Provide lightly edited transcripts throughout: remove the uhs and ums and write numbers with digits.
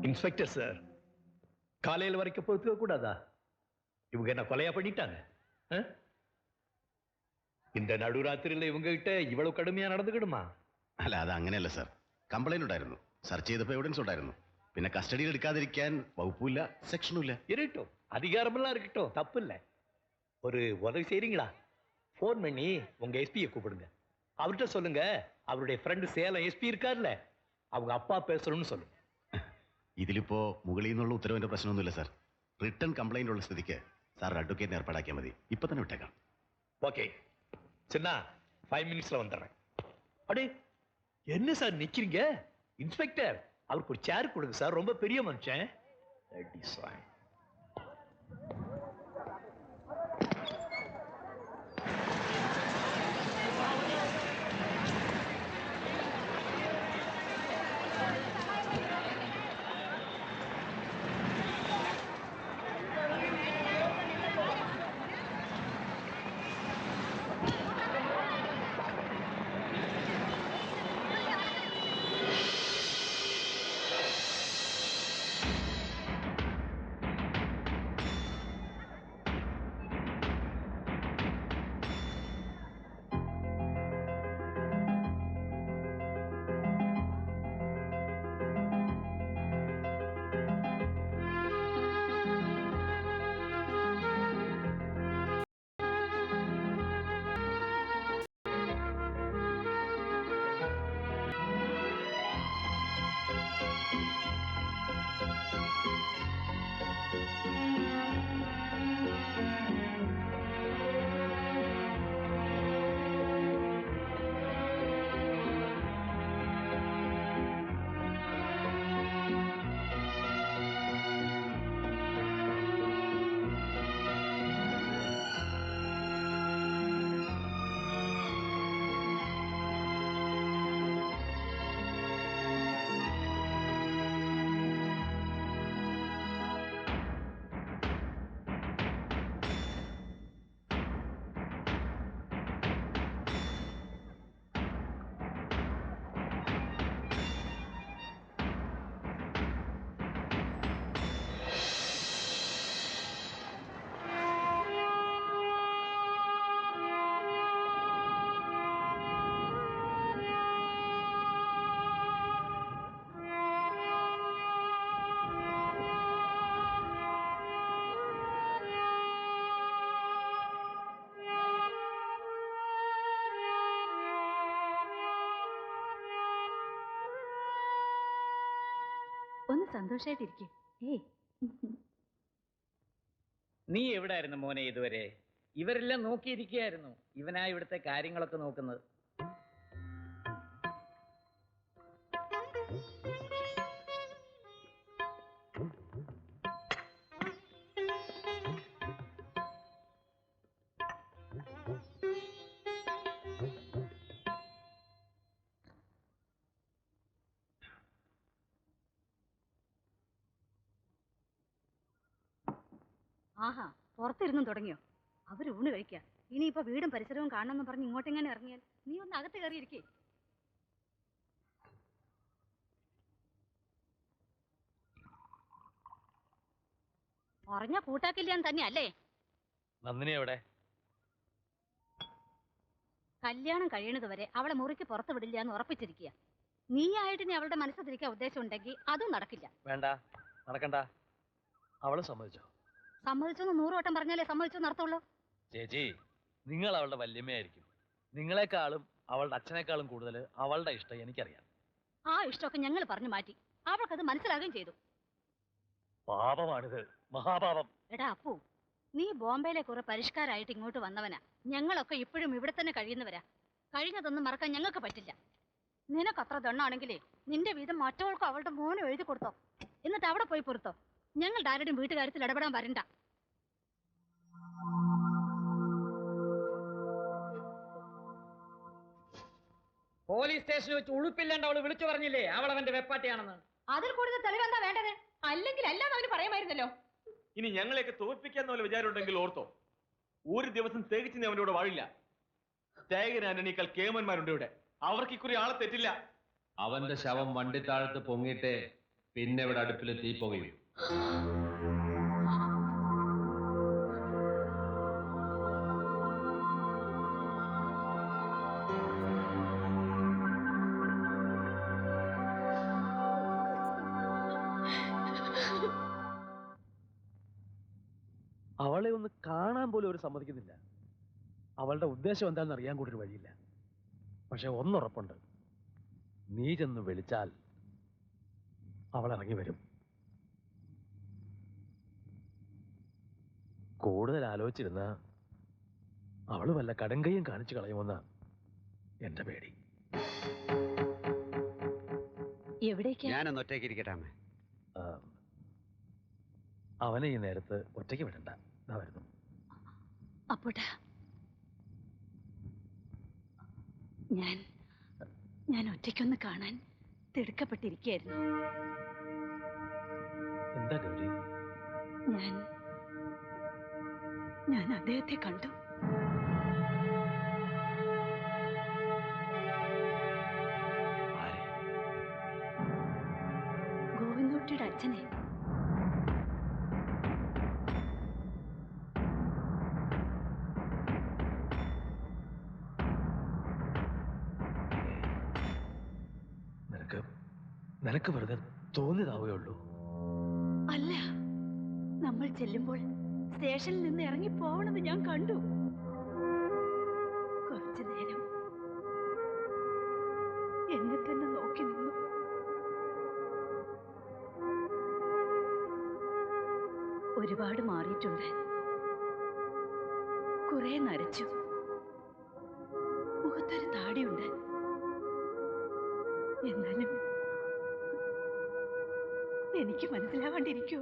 Inspector sir, காலையில் வரைக்கும் பொறுத்துக்க கூடாதா? இவங்க என்ன கொலையா பண்ணிட்டாங்க? இந்த நடுராத்திரியில் இவங்க கிட்ட இவ்வளவு கடுமையா நடந்துக்கிடுமா? അല്ല, അത് അങ്ങനെയല്ല സാർ. കംപ്ലൈന്റ് ഉണ്ടായിരുന്നു, സെർച്ച് ചെയ്തപ്പോൾ എവിഡൻസ് ഉണ്ടായിരുന്നു. പിന്നെ കസ്റ്റഡിയിൽ എടുക്കാതിരിക്കാൻ വകുപ്പില്ല, സെക്ഷനും ഇല്ല. இருக்கட்டும், அதிகாரமெல்லாம் இருக்கட்டும், தப்பு இல்லை. ஒரு உதவி செய்றீங்களா? ஃபோன் பண்ணி உங்க எஸ்பியை கூப்பிடுங்க. அவர்கிட்ட சொல்லுங்க, அவருடைய ஃப்ரெண்டு சேலம் எஸ்பி இருக்கார்ல, அவங்க அப்பா பேசணும்னு சொல்லுங்க. ഇതിലിപ്പോ മുകളിൽ നിന്നുള്ള ഉത്തരവിന്റെ പ്രശ്നമൊന്നുമില്ല സാർ. റിട്ടേൺ കംപ്ലൈന്റ് ഉള്ള സ്ഥിതിക്ക് സാർ അഡ്വക്കേറ്റിനെ ഏർപ്പാടാക്കിയാൽ മതി. ഇപ്പൊ തന്നെ വിട്ടേക്കാം. ஓகே சின்ன, 5 மினிட்ஸ்ல வந்துடுறேன். அடே என்ன சார் நிக்கிறீங்க? இன்ஸ்பெக்டர், அவருக்கு ஒரு சேர் கொடுங்க சார், ரொம்ப பெரிய மனுஷன். ഒന്ന് സന്തോഷായിട്ടിരിക്കും. നീ എവിടായിരുന്നു മോനെ ഇതുവരെ? ഇവരെല്ലാം നോക്കിയിരിക്കുകയായിരുന്നു. ഇവനാ ഇവിടുത്തെ കാര്യങ്ങളൊക്കെ നോക്കുന്നത്. ആഹാ, പുറത്തിരുന്നും തുടങ്ങിയോ? അവർ ഊണ് കഴിക്കുക. ഇനിയിപ്പോ വീടും പരിസരവും കാണണമെന്ന് പറഞ്ഞ് ഇങ്ങോട്ടെങ്ങനെ ഇറങ്ങിയാൽ? നീ ഒന്ന് അകത്ത് കയറിയിരിക്കേ. പറഞ്ഞ കൂട്ടാക്കില്ലാന്ന് തന്നെ അല്ലേ? നന്ദിനി എവിടെ? കല്യാണം കഴിയണത് വരെ അവളെ മുറിക്ക് പുറത്ത് വിടില്ല എന്ന് ഉറപ്പിച്ചിരിക്കുക. നീ ആയിട്ട് നീ അവളുടെ മനസ്സ് തിരിക്കാൻ ഉദ്ദേശം ഉണ്ടെങ്കിൽ അതും നടക്കില്ല. വേണ്ട, നടക്കണ്ട. അവള് സമ്മതിച്ചോ? സമ്മതിച്ചെന്ന് 100 വട്ടം പറഞ്ഞാലേ സമ്മതിച്ചു നടത്തുള്ളൂ. ചേച്ചി, നിങ്ങൾ അവളുടെ വല്യമ്മയായിരിക്കും. നിങ്ങളെക്കാളും അവളുടെ അച്ഛനേക്കാളും കൂടുതൽ അവളുടെ ഇഷ്ടം എനിക്കറിയാം. ആ ഇഷ്ടമൊക്കെ ഞങ്ങൾ പറഞ്ഞു മാറ്റി. അവൾക്കത് മനസ്സിലാകുകയും ചെയ്തു. പാപമാണിത്, മഹാപാപം. എടാ അപ്പു, നീ ബോംബെയിലെ കുറെ പരിഷ്കാരായിട്ട് ഇങ്ങോട്ട് വന്നവനാ. ഞങ്ങളൊക്കെ ഇപ്പോഴും ഇവിടെ തന്നെ കഴിയുന്നവരാ. കഴിഞ്ഞതൊന്നും മറക്കാൻ ഞങ്ങൾക്ക് പറ്റില്ല. നിനക്കത്ര ദണ്ണാണെങ്കിലേ നിന്റെ വീതം മറ്റവൾക്കും അവളുടെ മോനും എഴുതി കൊടുത്തോ, എന്നിട്ട് അവിടെ പോയി പൊറുത്തോ. ഞങ്ങളുടെ ആരുടെയും വീട്ടുകാര്യത്തിൽ ഇടപെടാൻ വരണ്ട. പോലീസ് സ്റ്റേഷനിൽ വെച്ച് ഉളുപ്പില്ലാണ്ട് അവള് വിളിച്ചു പറഞ്ഞില്ലേ അവൾ അവന്റെ വെപ്പാട്ടിയാണെന്ന്? അതിൽ കൂടുതൽ തെളിവെന്താ വേണ്ടത്? അല്ലെങ്കിൽ അല്ലാതെ അവന് പറയാമായിരുന്നല്ലോ. ഇനി ഞങ്ങളെയൊക്കെ തോൽപ്പിക്കാന്ന പോലെ വിചാരം ഉണ്ടെങ്കിൽ ഓർത്തോ, ഒരു ദിവസം തികച്ചു നീ അവന്റെ കൂടെ വാഴില്ല. ടൈഗർ ആന്റണിയേക്കാൾ കേമന്മാരുണ്ട് ഇവിടെ. അവർക്ക് ഇക്കുറി ആളെ തെറ്റില്ല. അവന്റെ ശവം വണ്ടിത്താഴത്ത് പൊങ്ങിയിട്ടേ പിന്നെ ഇവിടെ അടുപ്പിൽ തീ പുകയും. അവളെ ഒന്ന് കാണാൻ പോലും ഒരു സമ്മതിക്കുന്നില്ല. അവളുടെ ഉദ്ദേശം എന്താണെന്ന് അറിയാൻ കൂടി ഒരു വഴിയില്ല. പക്ഷെ ഒന്നുറപ്പുണ്ട്, നീ ചെന്ന് വിളിച്ചാൽ അവൾ ഇറങ്ങി വരും. കൂടുതൽ ആലോചിച്ചിരുന്ന അവള് വല്ല കടുങ്കയും കാണിച്ചു കളയുമെന്ന എന്റെ പേടി. എവിടേക്കാ? ഞാനൊന്ന് ഒറ്റയ്ക്ക് ഇരിക്കട്ടെ അമ്മേ. ആ, അവനെ ഈ നേരത്ത് ഒറ്റയ്ക്ക് വിടണ്ട. ഇതാ വരുന്നു. അപ്പോട്ടാ, ഞാൻ ഒറ്റയ്ക്കൊന്ന് കാണാൻ തിടുക്കപ്പെട്ടിരിക്കുകയായിരുന്നു. എന്താ ഗൗരി? ഞാൻ അദ്ദേഹത്തെ കണ്ടു. ആരെ? ഗോവിന്ദുട്ടിയുടെ അച്ഛനെ. നിനക്ക് വെറുതെ തോന്നിയതാവുകയുള്ളൂ. അല്ല, നമ്മൾ ചെല്ലുമ്പോൾ സ്റ്റേഷനിൽ നിന്ന് ഇറങ്ങി പോകണത് ഞാൻ കണ്ടു. കുറച്ചു നേരം എന്നെ തന്നെ നോക്കി നിന്നു. ഒരുപാട് മാറിയിട്ടുണ്ട്. കുറെ നരച്ചു. മുഖത്തൊരു താടിയുണ്ട്. എന്നാലും എനിക്ക് മനസ്സിലാവാണ്ടിരിക്കോ?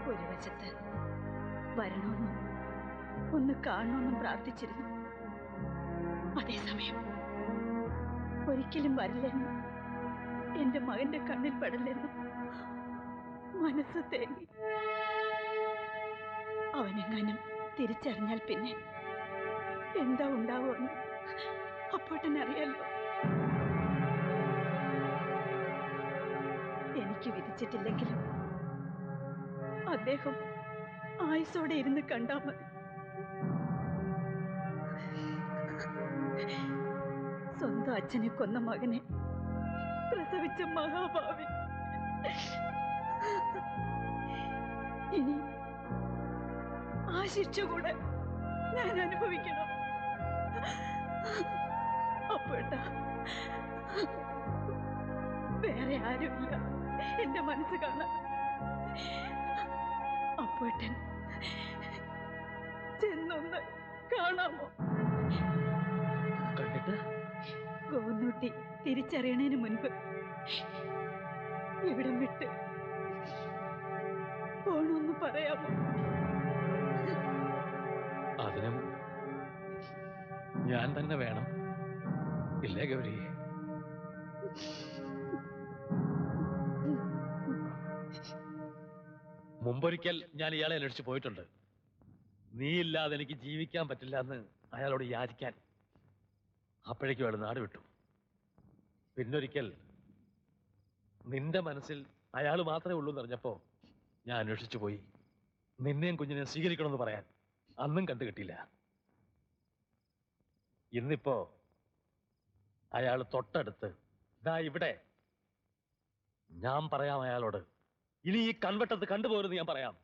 ഒരു വശത്ത് വരണമെന്നും ഒന്ന് കാണണമെന്നും പ്രാർത്ഥിച്ചിരുന്നു. അതേസമയം ഒരിക്കലും വരില്ലെന്നും എന്റെ മകന്റെ കണ്ണിൽ പെടലെന്നും മനസ്സ് തേങ്ങി. അവനെങ്ങാനും തിരിച്ചറിഞ്ഞാൽ പിന്നെ എന്താ ഉണ്ടാവുമെന്ന് അപ്പോട്ടനറിയാലോ. എനിക്ക് വിധിച്ചിട്ടില്ലെങ്കിലും അദ്ദേഹം ആയുസോടെ ഇരുന്ന് കണ്ടാ മതി. സ്വന്തം അച്ഛനെ കൊന്ന മകനെ പ്രസവിച്ച മഹാഭാവി ഇനി ആ ശിക്ഷ കൂടെ ഞാൻ അനുഭവിക്കണം. അപ്പോട്ടാ, വേറെ ആരുമില്ല എന്റെ മനസ്സ് കാണാൻ. അപ്പോട്ടൻ ചെന്നൊന്ന് കാണാമോ? കണ്ടിട്ട് ഗോവിന്ദുട്ടി തിരിച്ചറിയണതിന് മുൻപ് ഇവിടം വിട്ട് പോണോന്ന് പറയാമോ? അതിനും ഞാൻ തന്നെ വേണം, ഇല്ലേ ഗൗരി? മുമ്പൊരിക്കൽ ഞാൻ ഇയാളെ അന്വേഷിച്ച് പോയിട്ടുണ്ട്. നീ ഇല്ലാതെ എനിക്ക് ജീവിക്കാൻ പറ്റില്ല എന്ന് അയാളോട് യാചിക്കാൻ. അപ്പോഴേക്കും അയാൾ നാട് വിട്ടു. പിന്നൊരിക്കൽ നിന്റെ മനസ്സിൽ അയാൾ മാത്രമേ ഉള്ളൂ എന്നറിഞ്ഞപ്പോ ഞാൻ അന്വേഷിച്ചു പോയി. നിന്നെയും കുഞ്ഞിനെ സ്വീകരിക്കണമെന്ന് പറയാൻ അന്നും കണ്ടു കിട്ടിയില്ല. ഇന്നിപ്പോ അയാൾ തൊട്ടടുത്ത് ദാ ഇവിടെ. ഞാൻ പറയാം അയാളോട്, ഇനി ഈ കൺവെട്ടത്ത് കണ്ടുപോരുന്ന് ഞാൻ പറയാം.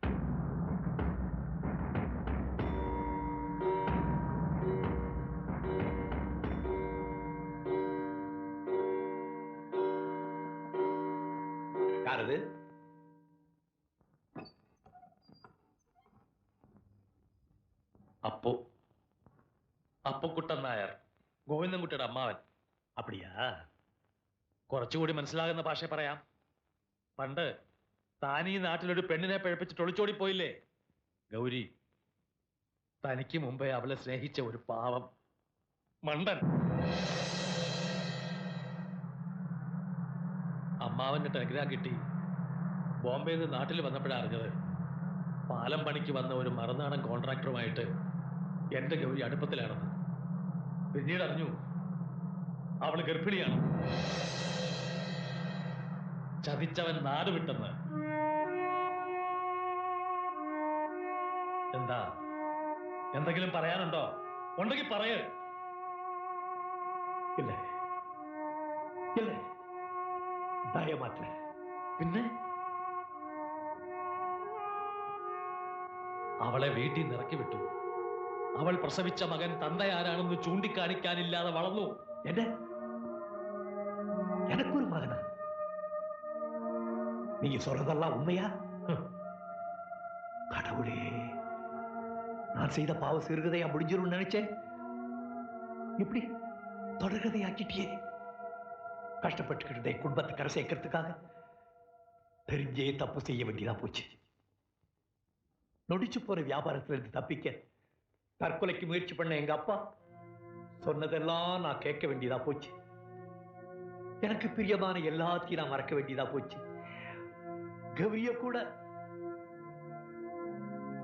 யாரது? അപ്പുക്കുട്ടൻ നായർ, ഗോവിന്ദൻകുട്ടിയുടെ അമ്മാവൻ. அப்படியா? കുറച്ചുകൂടി മനസ്സിലാകുന്ന ഭാഷ പറയാം. പണ്ട് താൻ ഈ നാട്ടിലൊരു പെണ്ണിനെ പഴപ്പിച്ചിട്ട് ഒളിച്ചോടി പോയില്ലേ ഗൗരി? തനിക്ക് മുമ്പേ അവളെ സ്നേഹിച്ച ഒരു പാവം മണ്ടൻ. അമ്മാവന്റെ ടെലിഗ്രാം കിട്ടി ബോംബെയിൽ നിന്ന് നാട്ടിൽ വന്നപ്പോഴാണ് അറിഞ്ഞത് പാലം പണിക്ക് വന്ന ഒരു മറുനാടൻ കോൺട്രാക്ടറുമായിട്ട് എന്റെ ഗൗരി അടുപ്പത്തിലാണെന്ന്. പിന്നീട് അറിഞ്ഞു അവള് ഗർഭിണിയാണ്. ചതിച്ചവൻ നാട് വിട്ടെന്ന്. എന്താ എന്തെങ്കിലും പറയാനുണ്ടോ? ഉണ്ടെങ്കിൽ പറയ. ഇല്ല ഇല്ല, ദയമാത്ര. പിന്നെ അവളെ വീട്ടിൽ നിന്ന് ഇറക്കി വിട്ടു. അവൾ പ്രസവിച്ച മകൻ തന്തയാരാണെന്ന് ചൂണ്ടിക്കാണിക്കാനില്ലാതെ വളർന്നു. எனக்கொரு மகனா? நீங்க சொல்றதெல்லாம் உண்மையா? கடவுளே, நான் செய்த பாவ சிறுகதையா முடிஞ்சிரும் நினைச்சேன். இப்படி தொடர்கதையாக்கிட்டியே. கஷ்டப்பட்டுக்கிட்டதை குடும்பத்தை கரை சேர்க்கறதுக்காக தெரிஞ்சே தப்பு செய்ய வேண்டியதா போச்சு. நொடிச்சு போற வியாபாரத்திலிருந்து தப்பிக்க தற்கொலைக்கு முயற்சி பண்ண எங்க அப்பா சொன்னதெல்லாம் நான் கேட்க வேண்டியதா போச்சு. எனக்கு பிரியமான எல்லாத்தையும் நான் மறக்க வேண்டியதா போச்சு. கௌரிய கூட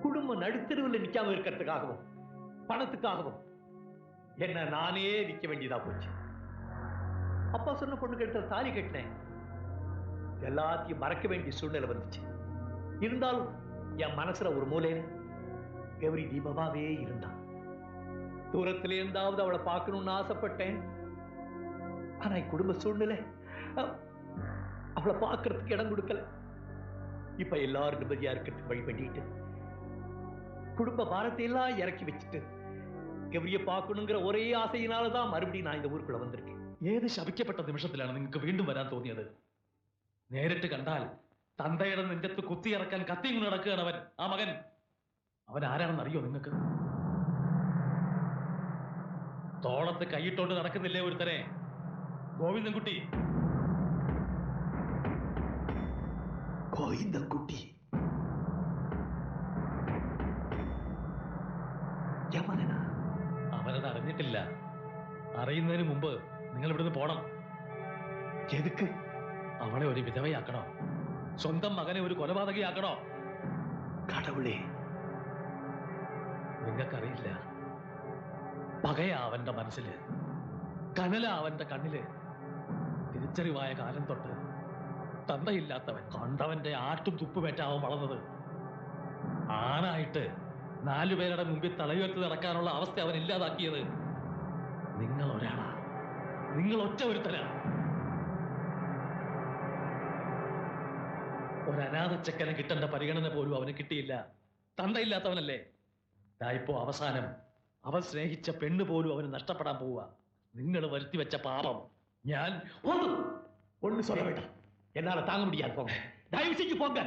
குடும்பம் நடுத்தருவில் நிக்காம இருக்கிறதுக்காகவும் பணத்துக்காகவும் என்ன நானே விற்க வேண்டியதா போச்சு. அப்பா சொன்ன பொண்ணு கெடுத்த தாலி கட்டினேன். எல்லாத்தையும் மறக்க வேண்டிய சூழ்நிலை வந்துச்சு. இருந்தாலும் என் மனசுல ஒரு மூலையில கௌரி தீபமாவே இருந்தான். தூரத்திலே இருந்தாவது அவளை பார்க்கணும்னு ஆசைப்பட்டேன். ஆனா குடும்ப சூழ்நிலை அவளை பார்க்கறதுக்கு இடம் கொடுக்கல. இப்ப எல்லாரும் நிம்மதியா இருக்கிறதுக்கு வழி பண்ணிட்டு குடும்ப பாரத்தை எல்லாம் இறக்கி வச்சுட்டு கௌரிய பார்க்கணுங்கிற ஒரே ஆசையினாலதான் மறுபடியும் நான் இந்த ஊருக்குள்ள வந்திருக்கேன். ഏത് ശപിക്കപ്പെട്ട നിമിഷത്തിലാണ് നിങ്ങൾക്ക് വീണ്ടും വരാൻ തോന്നിയത്? നേരിട്ട് കണ്ടാൽ തന്തയുടെ നെഞ്ചത്ത് കുത്തിയിറക്കാൻ കത്തിയും കൊണ്ട് നടക്കുകയാണ് അവൻ. ആ മകൻ അവൻ ആരാണെന്ന് അറിയോ നിങ്ങൾക്ക്? തോളത്ത് കൈയിട്ടോണ്ട് നടക്കുന്നില്ലേ ഒരുത്തനെ? ഗോവിന്ദൻകുട്ടി. ഗോവിന്ദൻകുട്ടി യമകനാ? അവനത് അറിഞ്ഞിട്ടില്ല. അറിയുന്നതിന് മുമ്പ് നിങ്ങൾ ഇവിടുന്ന് പോണം. എതുക്ക്? അവളെ ഒരു വിധവയാക്കണോ? സ്വന്തം മകനെ ഒരു കൊലപാതകയാക്കണോ? കടവുളേ, നിങ്ങൾക്കറിയില്ല. പകയാ അവന്റെ മനസ്സില്, കനല അവന്റെ കണ്ണില്. തിരിച്ചറിവായ കാലം തൊട്ട് തന്തയില്ലാത്തവൻ കണ്ടവന്റെ ആട്ടും തുപ്പുമേറ്റ അവൻ വളർന്നത്. ആണായിട്ട് 4 പേരുടെ മുമ്പിൽ തലയുയർത്തി നടക്കാനുള്ള അവസ്ഥ അവൻ ഇല്ലാതാക്കിയത് നിങ്ങൾ ഒരാളാ. നിങ്ങൾ ഒറ്റ ഒരുത്തനാ. ഒരനാഥ ചെക്കനെ കിട്ടേണ്ട പരിഗണന പോലും അവന് കിട്ടിയില്ല. തന്തയില്ലാത്തവനല്ലേ. ഇപ്പോ അവസാനം അവൻ സ്നേഹിച്ച പെണ്ണ് പോലും അവന് നഷ്ടപ്പെടാൻ പോവുക. നിങ്ങൾ വരുത്തി വെച്ച പാപം ഞാൻ ஒண்ணு சொல்ல வேண்டாம். என்னால தாங்க முடியாது. போங்க, தயவு செஞ்சு போங்க.